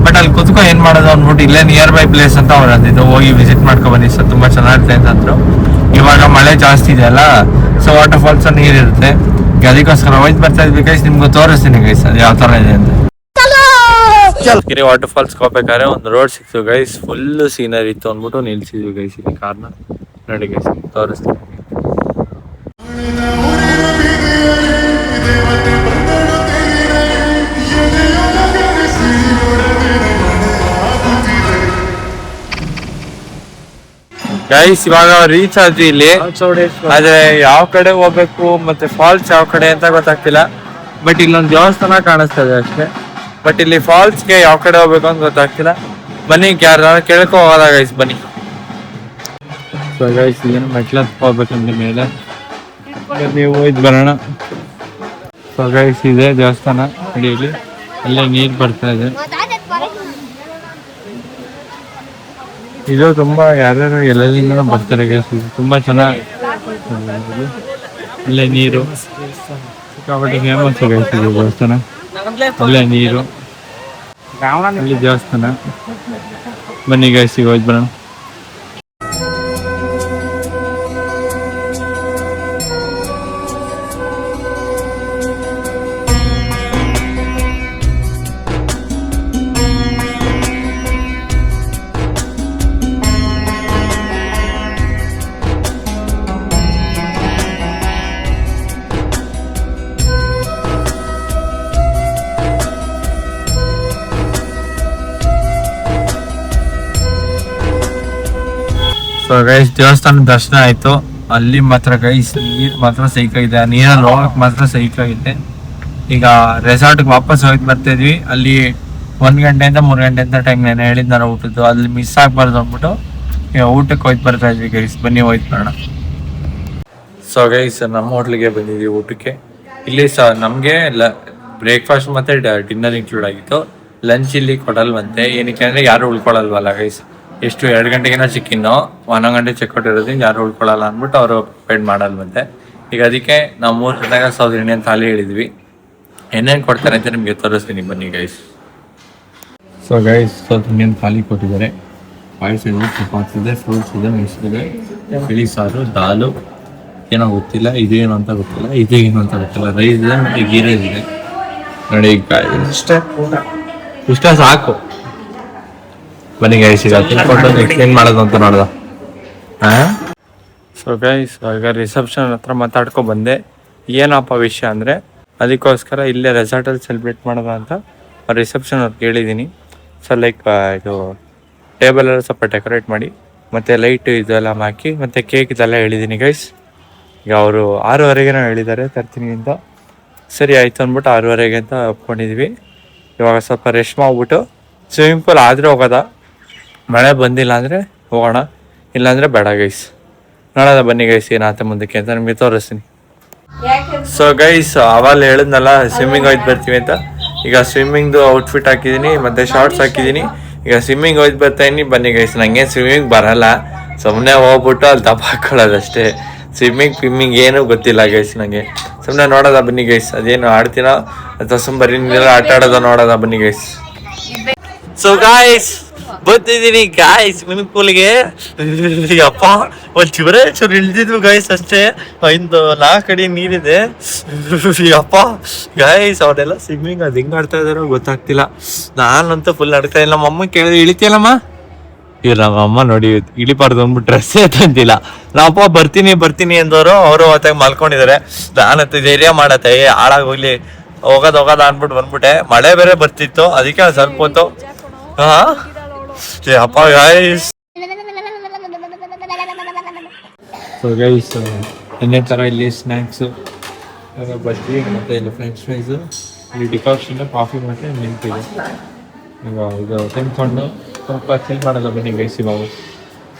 ಬಟ್ ಅಲ್ಲಿ ಕೂತ್ಕೊ ಏನು ಮಾಡೋದು ಅಂದ್ಬಿಟ್ಟು ಇಲ್ಲೇ ನಿಯರ್ ಬೈ ಪ್ಲೇಸ್ ಅಂತ ಅವ್ರು ಅಂದಿದ್ದು, ಹೋಗಿ ವಿಸಿಟ್ ಮಾಡ್ಕೊ ಬನ್ನಿ ಸರ್, ತುಂಬ ಚೆನ್ನಾಗಿರುತ್ತೆ ಅಂತಂದ್ರು. ಇವಾಗ ಮಳೆ ಜಾಸ್ತಿ ಇದೆ ಅಲ್ಲ, ಸೊ ವಾಟರ್ ಫಾಲ್ಸ್ ನೀರಿರುತ್ತೆ. ಈಗ ಅದಕ್ಕೋಸ್ಕರ ಹೋಯ್ತು ಬರ್ತಾ ಇದ್ವಿ ಗೈಸ್. ನಿಮ್ಗೆ ತೋರಿಸ್ತೀನಿ ಗೈಸ್ ಅದು ಯಾವ ಥರ ಇದೆ ಅಂತ. ಗಿರಿ ವಾಟರ್ ಫಾಲ್ಸ್ ಹೋಗ್ಬೇಕಾದ್ರೆ ಒಂದು ರೋಡ್ ಸಿಕ್ತು ಗೈಸ್, ಫುಲ್ ಸೀನರಿ ಇತ್ತು ಅಂದ್ಬಿಟ್ಟು ನಿಲ್ಸಿದ್ವಿ ಗೈಸ್ ಇಲ್ಲಿ ಕಾರ್ನ. ನೋಡಿ ಗೈಸ್, ತೋರಿಸ್ತೀನಿ. ಗೈಸ್, ಇವಾಗ ರೀಚ್ ಆದ್ವಿ ಇಲ್ಲಿ. ಆದ್ರೆ ಯಾವ ಕಡೆ ಹೋಗ್ಬೇಕು ಮತ್ತೆ ಫಾಲ್ಸ್ ಯಾವ ಕಡೆ ಅಂತ ಗೊತ್ತಾಗ್ತಿಲ್ಲ. ಬಟ್ ಇಲ್ಲೊಂದು ದೇವಸ್ಥಾನ ಕಾಣಿಸ್ತಾ ಇದೆ ಅಷ್ಟೇ. ಬಟ್ ಇಲ್ಲಿ ಫಾಲ್ಸ್ಗೆ ಯಾವ ಕಡೆ ಹೋಗ್ಬೇಕು ಅಂತ ಗೊತ್ತಾಗ್ತಿಲ್ಲ. ಬನ್ನಿ ಯಾರು ಕೇಳ್ಕೊ ಹೋಗೋದ ಗೈಸ್, ಬನ್ನಿ. ಸೊ ಗೈಸ್, ಏನು ಮೆಟ್ಲ ಹೋಗ್ಬೇಕಂದ್ರೆ ಮೇಲೆ ನೀವು ಹೋಯ್ತು ಬರೋಣ. ಸೊ ಗೈಸ್, ಇದೆ ದೇವಸ್ಥಾನ ಅಡಿಯಲ್ಲಿ, ಅಲ್ಲೇ ನೀರು ಬರ್ತಾ ಇದೆ. ಇದು ತುಂಬಾ ಯಾರ್ಯಾರು ಎಲ್ಲೆಲ್ಲಿಂದ ಬರ್ತಾರೆ ಗೈಸ್. ತುಂಬಾ ಚೆನ್ನಾಗಿ ಅಲ್ಲೇ ನೀರು ಸಿಕ್ಕಾಪಟ್ಟೆ ಫೇಮಸ್ ಗೈಸ್ ಇದು ದೇವಸ್ಥಾನ. ಅಲ್ಲೇ ನೀರು, ಅಲ್ಲಿ ದೇವಸ್ಥಾನ. ಬನ್ನಿ ಗೈಸ್, ಈಗ ಹೋಯ್ತು ಬರೋಣ. ಸೊ ಗೈಸ್ ದೇವಸ್ಥಾನ ದರ್ಶನ ಆಯ್ತು. ಅಲ್ಲಿ ಮಾತ್ರ ಗೈಸ್ ನೀರ್ ಮಾತ್ರ ಸೈಕಾಗಿದೆ, ನೀರಲ್ಲಿ ಹೋಗಕ್ ಮಾತ್ರ ಸೈಕಾಗಿದೆ. ಈಗ ರೆಸಾರ್ಟ್ಗೆ ವಾಪಸ್ ಹೋಗಿ ಬರ್ತಿದ್ವಿ. ಅಲ್ಲಿ 1 ಗಂಟೆಯಿಂದ 3 ಗಂಟೆ ಅಂತ ಟೈಮ್ ನಾನು ಹೇಳಿದ್ ನಾನು ಊಟದ್ದು ಅಲ್ಲಿ ಮಿಸ್ ಆಗ್ಬಾರ್ದು ಅಂದ್ಬಿಟ್ಟು ಈಗ ಊಟಕ್ಕೆ ಹೋಯ್ತು ಬರ್ತಾ ಇದ್ವಿ ಗೈಸ್. ಬನ್ನಿ ಹೋಯ್ತು ಬರೋಣ. ಸೊ ಗೈಸ್ ನಮ್ಮ ಹೋಟ್ಲಿಗೆ ಬಂದಿದ್ವಿ ಊಟಕ್ಕೆ. ಇಲ್ಲಿ ನಮಗೆ ಬ್ರೇಕ್ಫಾಸ್ಟ್ ಮತ್ತೆ ಡಿನ್ನರ್ ಇನ್ಕ್ಲೂಡ್ ಆಗಿತ್ತು. ಲಂಚ್ ಇಲ್ಲಿ ಕೊಡಲ್ವಂತೆ, ಏನಕ್ಕೆ ಅಂದರೆ ಯಾರು ಉಳ್ಕೊಳ್ಳಲ್ವಲ್ಲ ಗೈಸ್. ಎಷ್ಟು 2 ಗಂಟೆಗಿನ ಚಿಕ್ಕಿನ್ನು 11 ಗಂಟೆ ಚೆಕ್ಔಟ್ ಇರೋದ್ರಿಂದ ಯಾರು ಉಳ್ಕೊಳ್ಳಲ್ಲ ಅಂದ್ಬಿಟ್ಟು ಅವರು ಪೇಡ್ ಮಾಡಲ್ವಂತೆ. ಈಗ ಅದಕ್ಕೆ ನಾವು 3 ಜನಕ್ಕೆ ಸೌತ್ ಇಂಡಿಯನ್ ಥಾಲಿ ಹೇಳಿದ್ವಿ. ಏನೇನು ಕೊಡ್ತಾರೆ ಅಂತ ನಿಮಗೆ ತೋರಿಸ್ತೀನಿ ಬನ್ನಿ guys. So guys south Indian thali ಕೊಟ್ಟಿದ್ದಾರೆ. ಪಾಯಸ ಇದೆ, ಚಪಾತಿ ಇದೆ, ಫ್ರೂಟ್ಸ್ ಇದೆ, ಮಿಕ್ಸ್ ಇದೆ, ಬಿಳಿ ಸಾರು, ದಾಲು, ಏನೋ ಗೊತ್ತಿಲ್ಲ, ಇದೇನು ಅಂತ ಗೊತ್ತಿಲ್ಲ, ಇದೇನು ಅಂತ ಗೊತ್ತಿಲ್ಲ, ರೈಸ್ ಇದೆ ಮತ್ತು ಗೀ ರೈಸ್ ಇದೆ ನೋಡಿ. ಇಷ್ಟ ಸಾಕು. ಬನ್ನಿ ಗೈಸ್ ಈಗ ತಿಳ್ಕೊಂಡು ನೆಕ್ಸ್ಟ್ ಏನು ಮಾಡೋದು ಅಂತ ನೋಡ್ದ. ಸೊ ಗೈಸ್ ಈಗ ರಿಸೆಪ್ಷನ್ ಹತ್ರ ಮಾತಾಡ್ಕೊಂಡು ಬಂದೆ. ಏನಪ್ಪ ವಿಷಯ ಅಂದರೆ ಅದಕ್ಕೋಸ್ಕರ ಇಲ್ಲೇ ರೆಸಾರ್ಟಲ್ಲಿ ಸೆಲೆಬ್ರೇಟ್ ಮಾಡೋದು ಅಂತ ರಿಸೆಪ್ಷನ್ ಅವ್ರಿಗೆ ಹೇಳಿದ್ದೀನಿ. ಸೊ ಲೈಕ್ ಇದು ಟೇಬಲ್ ಎಲ್ಲ ಸ್ವಲ್ಪ ಡೆಕೋರೇಟ್ ಮಾಡಿ ಮತ್ತು ಲೈಟ್ ಇದೆಲ್ಲ ಹಾಕಿ ಮತ್ತು ಕೇಕ್ ಇದೆಲ್ಲ ಹೇಳಿದ್ದೀನಿ ಗೈಸ್. ಈಗ ಅವರು 6:30ಗೆ ಹೇಳಿದ್ದಾರೆ ತರ್ತೀನಿ ಅಂತ. ಸರಿ ಆಯಿತು ಅಂದ್ಬಿಟ್ಟು 6:30ಗೆ ಅಂತ ಒಪ್ಕೊಂಡಿದ್ವಿ. ಇವಾಗ ಸ್ವಲ್ಪ ರೆಸ್ಟ್ ಮಾಡಿಬಿಟ್ಟು ಸ್ವಿಮ್ಮಿಂಗ್ ಪೂಲ್ ಆದರೆ ಹೋಗೋದ, ಮಳೆ ಬಂದಿಲ್ಲ ಅಂದರೆ ಹೋಗೋಣ, ಇಲ್ಲಾಂದರೆ ಬೇಡ ಗೈಸ್. ನೋಡೋದ ಬನ್ನಿ ಗೈಸ್ ಏನಾಯ್ತು ಮುಂದಕ್ಕೆ ಅಂತ ನಿಮಗೆ ತೋರಿಸ್ತೀನಿ. ಸೊ ಗೈಸ್ ಅವಾಗ ಹೇಳಿದ್ನಲ್ಲ ಸ್ವಿಮ್ಮಿಂಗ್ ಹೋಯ್ತು ಬರ್ತೀವಿ ಅಂತ. ಈಗ ಸ್ವಿಮ್ಮಿಂಗ್ದು ಔಟ್ಫಿಟ್ ಹಾಕಿದ್ದೀನಿ ಮತ್ತು ಶಾರ್ಟ್ಸ್ ಹಾಕಿದ್ದೀನಿ. ಈಗ ಸ್ವಿಮ್ಮಿಂಗ್ ಹೋಯ್ತು ಬರ್ತಾಯಿನಿ. ಬನ್ನಿ ಗೈಸ್ ನನಗೆ ಸ್ವಿಮ್ಮಿಂಗ್ ಬರಲ್ಲ, ಸುಮ್ಮನೆ ಹೋಗ್ಬಿಟ್ಟು ಅಲ್ಲಿ ದಪ್ಪ ಹಾಕೊಳ್ಳೋದಷ್ಟೇ. ಸ್ವಿಮ್ಮಿಂಗ್ ಏನೂ ಗೊತ್ತಿಲ್ಲ ಗೈಸ್ ನನಗೆ. ಸುಮ್ಮನೆ ನೋಡೋದ ಬನ್ನಿ ಗೈಸ್, ಅದೇನು ಆಡ್ತೀನೋ ಅಥವಾ ಸುಮ್ಮನೆ ಆಟ ಆಡೋದ ನೋಡೋದ ಬನ್ನಿ ಗೈಸ್. ಸೊ ಗಾಯ್ಸ್ ಬಂದಿದ್ದೀನಿ ಗಾಯ್ಸ್ ಸ್ವಿಮ್ಮಿಂಗ್ ಪೂಲ್ಗೆ. ಅಪ್ಪ ಒಂದು ಚಿವರೇ ಚೂರು ಇಳಿದಿದ್ವು ಗಾಯ್ಸ್ ಅಷ್ಟೇ. 4 ಅಡಿ ನೀರಿದೆ. ಅಪ್ಪ ಗಾಯ್ಸ್ ಅವರೆಲ್ಲ ಸ್ವಿಮ್ಮಿಂಗ್ ಅದು ಹೆಂಗೆ ಆಡ್ತಾ ಇದಾರೋ ಗೊತ್ತಾಗ್ತಿಲ್ಲ. ನಾನಂತೂ ಫುಲ್ ಆಡ್ತಾ ಇಲ್ಲ. ನಮ್ಮ ಅಮ್ಮ ಕೇಳಿದ್ರೆ ಇಳಿತೀಯಲ್ಲಮ್ಮ? ಇವ್ರು ನಮ್ಮ ಅಮ್ಮ ನೋಡಿ ಇಳಿಬಾರ್ದು ಅಂದ್ಬಿಟ್ಟು ಡ್ರೆಸ್ಸೇ ತಂದಿಲ್ಲ. ನಮ್ಮಪ್ಪ ಬರ್ತೀನಿ ಅಂದವರು ಅವರು ಹೊತ್ತಾಗ ಮಲ್ಕೊಂಡಿದ್ದಾರೆ. ನಾನಂತೂ ಧೈರ್ಯ ಮಾಡತ್ತೆ ಹಾಳಾಗಿ ಹೋಗ್ಲಿ ಹೋಗೋದ ಅಂದ್ಬಿಟ್ಟು ಬಂದ್ಬಿಟ್ಟೆ. ಮಳೆ ಬೇರೆ ಬರ್ತಿತ್ತು, ಅದಕ್ಕೆ ಸ್ವಲ್ಪ ಹೊತ್ತು ಅಪ್ಪ ಗಾಯ್ಸ್. ಸೊ ಗೈಸ್ ಇನ್ನೇ ಥರ ಇಲ್ಲಿ ಸ್ನ್ಯಾಕ್ಸು, ಬಜ್ಜಿ ಮತ್ತು ಇಲ್ಲಿ ಫ್ರೆಂಚ್ ಫ್ರೈಸು, ಇಲ್ಲಿ ಡಿಕಾಕ್ಷನ್ ಕಾಫಿ ಮತ್ತು ಮಿಲ್ಕ್ ಇದೆ. ಈಗ ಇದು ತಿನ್ಕೊಂಡು ಸ್ವಲ್ಪ ಚಿಲ್ ಮಾಡೋದು ಬನ್ನಿ ಗೈಸ್. ಇವಾಗ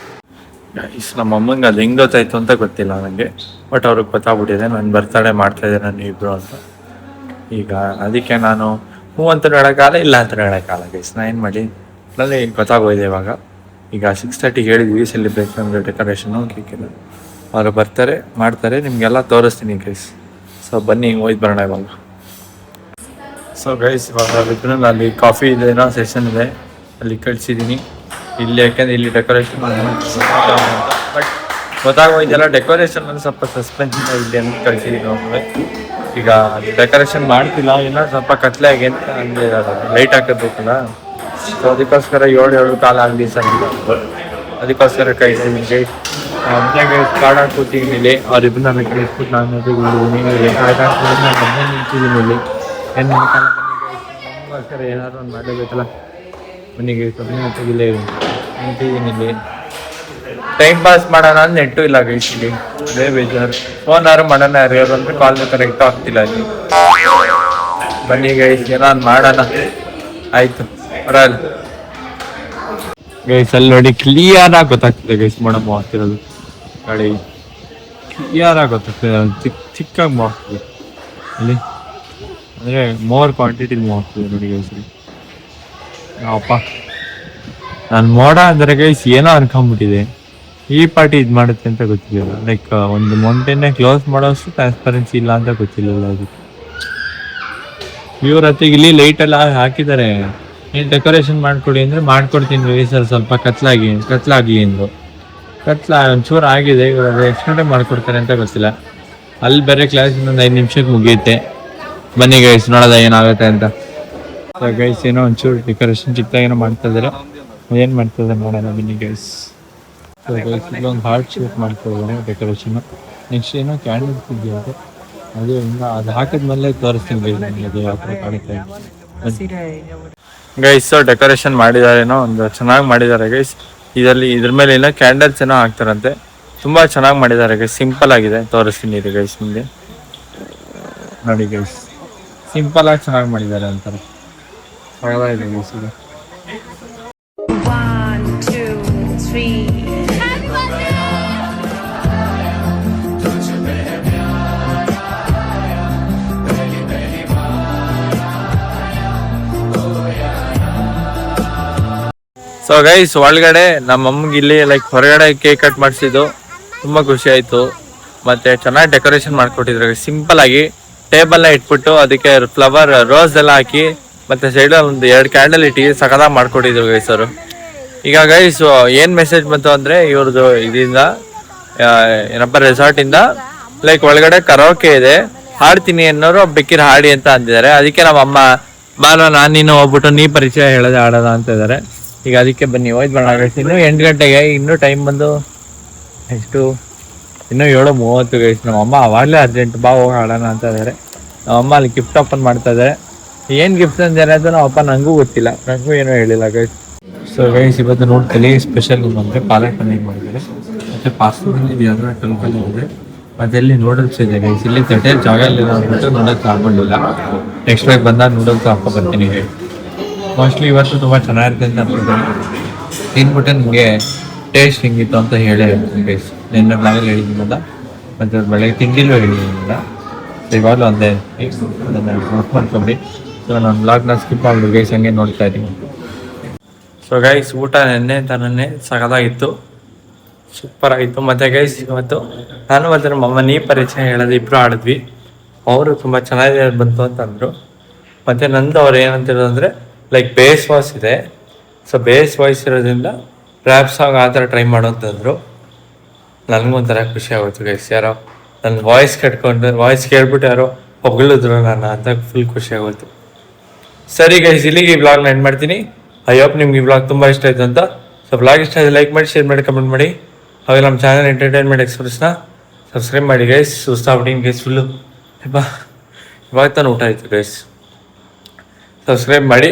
ಗೈಸ್ ನಮ್ಮ ಅಮ್ಮಂಗೆ ಅದು ಹೆಂಗೆ ಗೊತ್ತಾಯ್ತು ಅಂತ ಗೊತ್ತಿಲ್ಲ ನನಗೆ, ಬಟ್ ಅವ್ರಿಗೆ ಗೊತ್ತಾಗ್ಬಿಟ್ಟಿದೆ ನಾನು ಬರ್ತಡೇ ಮಾಡ್ತಾಯಿದ್ದೆ ನಾನು ಇಬ್ಬರು ಅಂತ. ಈಗ ಅದಕ್ಕೆ ನಾನು ಹ್ಞೂ ಅಂತ ಹೇಳೋಕ್ಕಾಗಲ್ಲ, ಇಲ್ಲ ಅಂತ ಹೇಳೋಕ್ಕಾಗಲ್ಲ ಗೈಸ್. ನಾನು ಏನು ಮಾಡಿ ಅಲ್ಲಿ ಗೊತ್ತಾಗೋಯ್ದೆ ಇವಾಗ. ಈಗ 6:30ಗೆ ಹೇಳಿದ್ವಿ ಸೆಲೆಬ್ರೇಷನ್ ಡೆಕೋರೇಷನು ಕೇಕಿಲ್ಲ. ಅವರು ಬರ್ತಾರೆ ಮಾಡ್ತಾರೆ, ನಿಮಗೆಲ್ಲ ತೋರಿಸ್ತೀನಿ ಗೈಸ್. ಸೊ ಬನ್ನಿ ಹೋಯ್ತು ಬರೋಣ ಇವಾಗ. ಸೊ ಗೈಸ್ ಇವಾಗ ಇಬ್ಬರಲ್ಲಿ ಅಲ್ಲಿ ಕಾಫಿ ಇದೆ ಏನೋ ಸೆಷನ್ ಇದೆ, ಅಲ್ಲಿ ಕಳಿಸಿದ್ದೀನಿ. ಇಲ್ಲಿ ಯಾಕೆಂದರೆ ಇಲ್ಲಿ ಡೆಕೋರೇಷನ್ ಬಟ್ ಗೊತ್ತಾಗೋಯ್ದೆಲ್ಲ ಡೆಕೋರೇಷನ್ ಅಲ್ಲಿ ಸ್ವಲ್ಪ ಸಸ್ಪೆನ್ಸ್ ಇಲ್ಲಿ ಅಂತ ಕಳಿಸಿದ್ದೀನಿ ಅವ್ರಿಗೆ. ಈಗ ಡೆಕೋರೇಷನ್ ಮಾಡ್ತಿಲ್ಲ, ಇಲ್ಲ ಸ್ವಲ್ಪ ಕತ್ಲೆ ಆಗಿ ಅಂತ ಹಂಗೆ ಲೈಟ್ ಹಾಕಿರ್ಬೇಕಲ್ಲ. ಸೊ ಅದಕ್ಕೋಸ್ಕರ 7:15 ಆಗಲಿ ಸರ್, ಅದಕ್ಕೋಸ್ಕರ ಕಳಿಸಿದ್ದೀನಿ ಗೈಸ್. ಕಾರ್ಡ್ ಹಾಕಿ ಕೂತೀನಿ ಇಲ್ಲಿ. ಅವ್ರಿಬ್ಬರನ್ನ ನಾನು ಕಳಿಸ್ಬಿಟ್ಟು ನಾನು ನಿಂತಿದ್ದೀನಿ ಇಲ್ಲಿ. ಏನು ಮಾಡೋಕ್ಕಾಗಲ್ಲ ಏನಾದ್ರು ಒಂದು ಮಾಡಲೇಬೇಕಲ್ಲ. ಮನೆಗೆ ತೆಗಿಲೇ ನಿಂತಿದ್ದೀನಿ ಇಲ್ಲಿ. ಟೈಮ್ ಪಾಸ್ ಮಾಡೋಣ ಅಂದ್ರೆ ನೆಟ್ಟು ಇಲ್ಲ ಗೈಸ್ ಇಲ್ಲಿ, ಅದೇ ಬೇಜಾರು. ಫೋನಾರು ಮಾಡೋಣ ಯಾರು ಅಂದ್ರೆ ಕಾಲ್ ಕರೆಕ್ಟ್ ಆಗ್ತಿಲ್ಲ ಇಲ್ಲಿ. ಬನ್ನಿ ಗೈಸ್ ಏನಾದ್ರು ಮಾಡೋಣ. ಆಯಿತು ಬರಲ್ಲ ಗೈಸ್. ಅಲ್ಲಿ ನೋಡಿ ಕ್ಲಿಯರ್ ಆಗಿ ಗೊತ್ತಾಗ್ತಿದೆ ಗೈಸ್ ಮಾಡಮ್ಮ ಆಗ್ತಿರೋದು. ಗಾಡಿ ಕ್ಲಿಯರ್ ಆಗಿ ಗೊತ್ತಾಗ್ತಿದೆ, ಚಿಕ್ಕಾಗಿ ಮಾಡ್ತಿದೆ ಅಲ್ಲಿ, ಅಂದರೆ ಮೋರ್ ಕ್ವಾಂಟಿಟಿ ಮಾಡ್ತಿದೆ ನೋಡಿ ಗೈಸ್. ಅಪ್ಪ ನಾನು ಮೋಡ ಅಂದರೆ ಗೈಸ್ ಏನೋ ಅನ್ಕೊಂಬಿಟ್ಟಿದೆ. ಈ ಪಾರ್ಟಿ ಇದು ಮಾಡುತ್ತೆ ಅಂತ ಗೊತ್ತಿಲ್ಲ. ಲೈಕ್ ಒಂದು ಮೌಂಟೇನ್ನೇ ಕ್ಲೋಸ್ ಮಾಡೋಷ್ಟು ಟ್ರಾನ್ಸ್ಪರೆನ್ಸಿ ಇಲ್ಲ ಅಂತ ಗೊತ್ತಿಲ್ಲ ಅದಕ್ಕೆ. ಇವ್ರ ಹತ್ತಿಗೆ ಇಲ್ಲಿ ಲೈಟೆಲ್ಲ ಹಾಕಿದ್ದಾರೆ. ಏನು ಡೆಕೋರೇಷನ್ ಮಾಡಿಕೊಡಿ ಅಂದರೆ ಮಾಡ್ಕೊಡ್ತೀನಿ ಸರ್, ಸ್ವಲ್ಪ ಕತ್ಲಾಗಲಿ ಅಂದರು. ಒಂಚೂರು ಆಗಿದೆ, ಇವಾಗ ಎಷ್ಟು ಗಂಟೆ ಮಾಡಿಕೊಡ್ತಾರೆ ಅಂತ ಗೊತ್ತಿಲ್ಲ. ಅಲ್ಲಿ ಬೇರೆ ಕ್ಲಾಸ್ ಇನ್ನೊಂದು 5 ನಿಮಿಷಕ್ಕೆ ಮುಗಿಯುತ್ತೆ. ಬನ್ನಿ ಗೈಸ್ ನೋಡೋದ ಏನಾಗುತ್ತೆ ಅಂತ. ಗೈಸ್ ಏನೋ ಒಂಚೂರು ಡೆಕೋರೇಷನ್ ಚಿಕ್ಕದಾಗಿ ಏನೋ ಮಾಡ್ತಾ ಇದ್ದಾರೆ. ಏನು ಮಾಡ್ತಿದ್ದಾರೆ ನೋಡೋಣ ಬನ್ನಿ ಗೈಸ್. ಇಲ್ಲೊಂದು ಹಾರ್ಟ್ ಶೇಪ್ ಮಾಡ್ತಾ ಇದ್ದಾರೆ ಡೆಕೋರೇಷನ್. ನೆಕ್ಸ್ಟ್ ಏನೋ ಕ್ಯಾಂಡಲ್ಸ್ ಇದೆಯಂತೆ, ಅದು ಅದು ಹಾಕಿದ್ಮೇಲೆ ತೋರಿಸ್ತೀನಿ ಗೈಸ್ ನನಗೆ ಅದು ಯಾವ ಥರ ಕಾಣುತ್ತೆ ಗೈಸ್. ಡೆಕೋರೇಷನ್ ಮಾಡಿದಾರೇನೋ ಒಂದು ಚೆನ್ನಾಗಿ ಮಾಡಿದ್ದಾರೆ ಗೈಸ್. ಇದ್ರ ಮೇಲೆ ಏನೋ ಕ್ಯಾಂಡಲ್ಸ್ ಏನೋ ಹಾಕ್ತಾರಂತೆ. ತುಂಬಾ ಚೆನ್ನಾಗಿ ಮಾಡಿದ್ದಾರೆ ಗೈಸ್, ಸಿಂಪಲ್ ಆಗಿದೆ. ತೋರಿಸ್ತೀನಿ ಇದು ಗೈಸ್ ನಿಮಗೆ ನೋಡಿ ಗೈಸ್, ಸಿಂಪಲ್ ಆಗಿ ಚೆನ್ನಾಗಿ ಮಾಡಿದ್ದಾರೆ ಅಂತಾರೆ. ಇದೆ ಗೈಸ್ ಇದು. 1, 2, 3. ಸೊ ಗೈಸ್ ಒಳಗಡೆ ನಮ್ಮ ಅಮ್ಮಗೆ ಇಲ್ಲಿ ಲೈಕ್ ಹೊರಗಡೆ ಕೇಕ್ ಕಟ್ ಮಾಡಿಸಿದ್ದು ತುಂಬಾ ಖುಷಿ ಆಯ್ತು. ಮತ್ತೆ ಚೆನ್ನಾಗಿ ಡೆಕೋರೇಷನ್ ಮಾಡ್ಕೊಟ್ಟಿದ್ರು. ಸಿಂಪಲ್ ಆಗಿ ಟೇಬಲ್ ನ ಇಟ್ಬಿಟ್ಟು ಅದಕ್ಕೆ ಫ್ಲವರ್ ರೋಸ್ ಎಲ್ಲ ಹಾಕಿ ಮತ್ತೆ ಸೈಡ್ ಒಂದು 2 ಕ್ಯಾಂಡಲ್ ಇಟ್ಟು ಸಖತ್ತಾಗಿ ಮಾಡ್ಕೊಟ್ಟಿದ್ರು ಗೈಸ್ ಅವರು. ಈಗ ಗೈಸ್ ಏನ್ ಮೆಸೇಜ್ ಬಂತು ಅಂದ್ರೆ ಇವ್ರದ್ದು ಇದರಿಂದ ಏನಪ್ಪ ರೆಸಾರ್ಟ್ ಇಂದ ಲೈಕ್ ಒಳಗಡೆ ಕರೋಕೆ ಇದೆ, ಹಾಡ್ತೀನಿ ಅನ್ನೋರು ಬೇಕಿರ ಹಾಡಿ ಅಂತ ಅಂದಿದ್ದಾರೆ. ಅದಕ್ಕೆ ನಮ್ಮ ಅಮ್ಮ ಬಾರ ನಾನು ನೀನು ಹೋಗ್ಬಿಟ್ಟು ನೀ ಪರಿಚಯ ಹೇಳೋದು ಆಡೋದ ಅಂತ ಇದ್ದಾರೆ. ಈಗ ಅದಕ್ಕೆ ಬನ್ನಿ ಹೋಯ್ತು ಬರೋಣ ಗೈಸ್. ಇನ್ನು 8 ಗಂಟೆಗೆ, ಇನ್ನೂ ಟೈಮ್ ಬಂದು ಎಷ್ಟು, ಇನ್ನೂ 7:30 ಗೈಸ್. ನಮ್ಮ ಅಮ್ಮ ಅವಾಗಲೇ ಅರ್ಜೆಂಟ್ ಬಾ ಹೋಗಿ ಆಡೋಣ ಅಂತ ಇದ್ದಾರೆ. ನಮ್ಮ ಅಮ್ಮ ಅಲ್ಲಿ ಗಿಫ್ಟ್ ಓಪನ್ ಮಾಡ್ತಾ ಇದ್ದಾರೆ. ಏನು ಗಿಫ್ಟ್ ಅಂತಾರೆ ಅಂತ ನಮ್ಮ ಅಪ್ಪ ನನಗೂ ಗೊತ್ತಿಲ್ಲ, ನನಗೂ ಏನೂ ಹೇಳಿಲ್ಲ ಗೈಸ್. ಸೊ ಗೈಸ್ ಇವತ್ತು ನೋಡ್ತೀನಿ ಸ್ಪೆಷಲ್ ಅಂದರೆ ಪಾಲಕ್ ಪನ್ನೀರ್ ಮಾಡಿದ್ದಾರೆ. ಮತ್ತು ಪಾಸ್ತಾದಲ್ಲಿ ಯಾವ್ದಾರ ಕಲ್ಕೊಂಡಿದೆ. ಮತ್ತು ಇಲ್ಲಿ ನೂಡಲ್ಸ್ ಇದೆ ಗೈಸ್. ಇಲ್ಲಿ ತಟ್ಟೆ ಜಾಗ ಇಲ್ಲ ಅಂದ್ಬಿಟ್ಟು ನೂಡಲ್ಸ್ ಹಾಕೊಂಡಿಲ್ಲ. ನೆಕ್ಸ್ಟ್ ವೀಕ್ ಬಂದಾಗ ನೂಡಲ್ಸ್ ಹಾಕೋ ಬರ್ತೀನಿ ಗೈಸ್. ಮೋಸ್ಟ್ಲಿ ಇವತ್ತು ತುಂಬ ಚೆನ್ನಾಗಿರುತ್ತೆ ಅಂತ ಅನ್ಕೊಳ್ತೀನಿ. ತಿನ್ಬಿಟ್ಟು ನಿಮಗೆ ಟೇಸ್ಟ್ ಹೆಂಗಿತ್ತು ಅಂತ ಹೇಳೇ ಹೇಳ್ತೀನಿ ಗೈಸ್. ನಿನ್ನೆ ಬ್ಲಾಗಲ್ಲಿ ಹೇಳಿದ್ದೀನಲ್ಲ, ಮತ್ತು ಬೆಳಗ್ಗೆ ತಿಂಡಿಲೂ ಹೇಳಿದ್ದೀನಲ್ಲ. ಇವಾಗಲೂ ಅಂದೇ ಅದನ್ನು ನೋಟ್ ಮಾಡ್ಕೊಂಡ್ರಿ. ಸೊ ನಾನು ಬ್ಲಾಗ್ನ ಸ್ಕಿಪ್ ಆಗ್ಬಿಟ್ಟು ಗೈಸ್ ಹಂಗೆ ನೋಡ್ತಾ ಇದ್ದೀನಿ. ಸೊ ಗೈಸ್ ಊಟ ನೆನ್ನೆ ಸಖತ್ತಾಗಿತ್ತು, ಸೂಪರ್ ಆಗಿತ್ತು. ಮತ್ತು ಗೈಸ್ ಇವತ್ತು ನಾನು ಮತ್ತು ನಮ್ಮ ಅಮ್ಮ ನೀ ಪರಿಚಯ ಹೇಳೋದು ಇಬ್ಬರು ಆಡಿದ್ವಿ. ಅವರು ತುಂಬ ಚೆನ್ನಾಗಿ ಬಂತು ಅಂತ ಅಂದರು. ಮತ್ತು ನಂದು ಅವ್ರು ಏನಂತಿರೋದು ಅಂದರೆ ಲೈಕ್ ಬೇಸ್ ವಾಯ್ಸ್ ಇದೆ. ಸೊ ಬೇಸ್ ವಾಯ್ಸ್ ಇರೋದ್ರಿಂದ ರ್ಯಾಪ್ ಸಾಂಗ್ ಆ ಥರ ಟ್ರೈ ಮಾಡೋ ಅಂತಂದರು. ನನಗೊಂಥರ ಖುಷಿ ಆಗೋಯ್ತು ಗೈಸ್. ಯಾರೋ ನನ್ನ ವಾಯ್ಸ್ ವಾಯ್ಸ್ ಕೇಳ್ಬಿಟ್ಟು ಯಾರೋ ಹೊಗಳಿದ್ರು ನಾನು ಅಂತ ಫುಲ್ ಖುಷಿ ಆಗೋಯ್ತು. ಸರಿ ಗೈಸ್, ಇಲ್ಲಿಗೆ ಈ ವ್ಲಾಗ್ನ ಎಂಡ್ ಮಾಡ್ತೀನಿ. ಐ ಹೋಪ್ ನಿಮ್ಗೆ ಈ ವ್ಲಾಗ್ ತುಂಬ ಇಷ್ಟ ಆಯಿತು ಅಂತ. ಸೊ ವ್ಲಾಗ್ ಇಷ್ಟ ಆಗಿದೆ ಲೈಕ್ ಮಾಡಿ, ಶೇರ್ ಮಾಡಿ, ಕಮೆಂಟ್ ಮಾಡಿ. ಹಾಗೆ ನಮ್ಮ ಚಾನಲ್ ಎಂಟರ್ಟೈನ್ಮೆಂಟ್ ಎಕ್ಸ್ಪ್ರೆಸ್ನ ಸಬ್ಸ್ಕ್ರೈಬ್ ಮಾಡಿ ಗೈಸ್. ಸುಸ್ತಾಗ್ಬಿಟ್ಟಿನಿ ಗೈಸ್ ಫುಲ್ಲು. ಇವಾಗ ತಾನು ಊಟ ಆಯಿತು ಗೈಸ್. ಸಬ್ಸ್ಕ್ರೈಬ್ ಮಾಡಿ.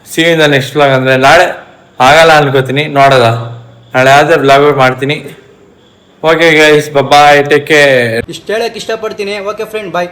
ಸಿಗಿಂದ ನೆಕ್ಸ್ಟ್ ವ್ಲಾಗ್ ಅಂದರೆ ನಾಳೆ ಆಗಲ್ಲ ಅನ್ಕೋತೀನಿ, ನೋಡೋದ ನಾಳೆ ಆದರೆ ವ್ಲಾಗ್ ಮಾಡ್ತೀನಿ. ಓಕೆ ಗೈಸ್, ಬಾಯ್, ಟೇಕ್ ಕೇರ್. ಇಷ್ಟು ಹೇಳಕ್ಕೆ ಇಷ್ಟಪಡ್ತೀನಿ. ಓಕೆ ಫ್ರೆಂಡ್, ಬಾಯ್.